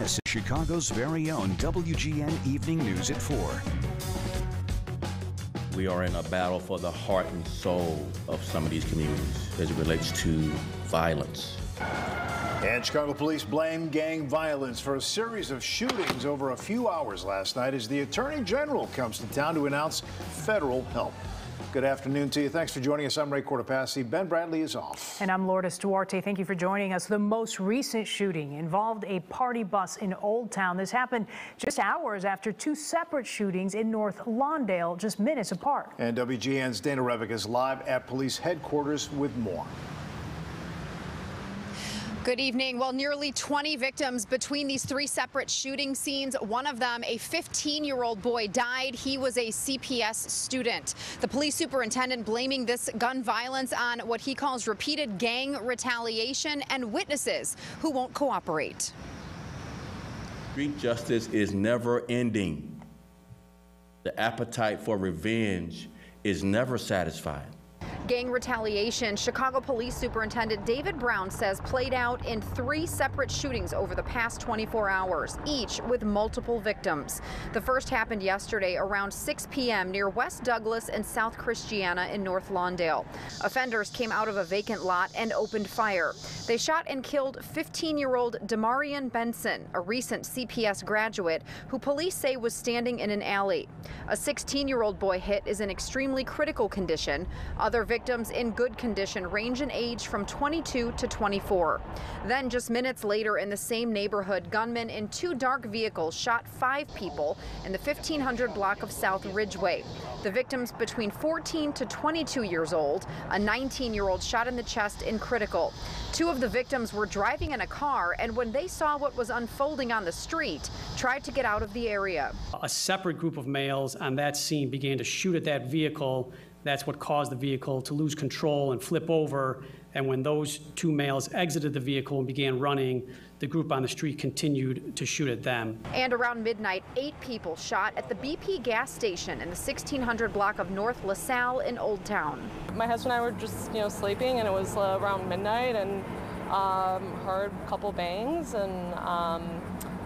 This is Chicago's very own WGN Evening News at 4. We are in a battle for the heart and soul of some of these communities as it relates to violence. And Chicago police blame gang violence for a series of shootings over a few hours last night as the Attorney General comes to town to announce federal help. Good afternoon to you. Thanks for joining us. I'm Ray Cortopassi. Ben Bradley is off. And I'm Lourdes Duarte. Thank you for joining us. The most recent shooting involved a party bus in Old Town. This happened just hours after two separate shootings in North Lawndale, just minutes apart. And WGN's Dana Rebick is live at police headquarters with more. Good evening. Well, nearly 20 victims between these three separate shooting scenes. One of them, a 15-year-old boy, died. He was a CPS student. The police superintendent blaming this gun violence on what he calls repeated gang retaliation and witnesses who won't cooperate. Street justice is never ending. The appetite for revenge is never satisfied. Gang retaliation, Chicago Police Superintendent David Brown says played out in three separate shootings over the past 24 hours, each with multiple victims. The first happened yesterday around 6 p.m. near West Douglas and South Christiana in North Lawndale. Offenders came out of a vacant lot and opened fire. They shot and killed 15-year-old Demarion Benson, a recent CPS graduate who police say was standing in an alley. A 16-year-old boy hit is in extremely critical condition. Other victims in good condition range in age from 22 to 24. Then just minutes later in the same neighborhood, gunmen in two dark vehicles shot 5 people in the 1500 block of South Ridgeway. The victims between 14 to 22 years old, a 19-year-old shot in the chest in critical. 2 of the victims were driving in a car and when they saw what was unfolding on the street, tried to get out of the area. A separate group of males on that scene began to shoot at that vehicle. That's what caused the vehicle to lose control and flip over. And when those 2 males exited the vehicle and began running, the group on the street continued to shoot at them. And around midnight, 8 people shot at the BP gas station in the 1600 block of North LaSalle in Old Town. My husband and I were just, sleeping, and it was around midnight, and heard a couple bangs, and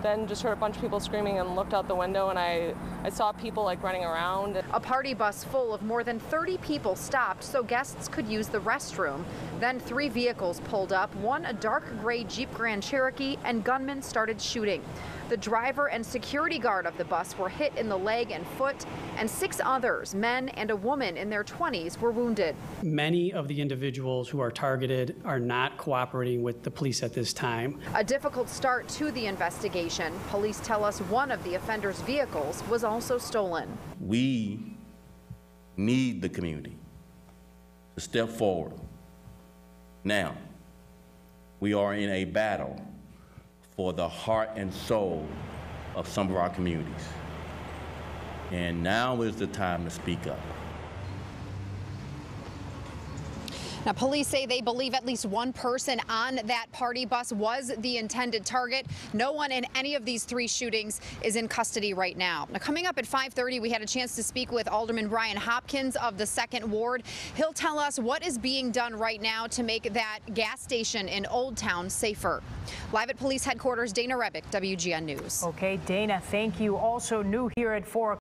then just heard a bunch of people screaming and looked out the window, and I saw people running around. A party bus full of more than 30 people stopped so guests could use the restroom. Then 3 vehicles pulled up, one a dark gray Jeep Grand Cherokee, and gunmen started shooting. The driver and security guard of the bus were hit in the leg and foot, and 6 others, men and a woman in their 20s, were wounded. Many of the individuals who are targeted are not cooperating with the police at this time. A difficult start to the investigation. Police tell us one of the offenders' vehicles was also stolen. We need the community to step forward. Now, we are in a battle for the heart and soul of some of our communities. And now is the time to speak up. Now, police say they believe at least one person on that party bus was the intended target. No one in any of these 3 shootings is in custody right now. Now, coming up at 5:30, we had a chance to speak with Alderman Brian Hopkins of the 2nd Ward. He'll tell us what is being done right now to make that gas station in Old Town safer. Live at police headquarters, Dana Rebick, WGN News. Okay, Dana, thank you. Also new here at 4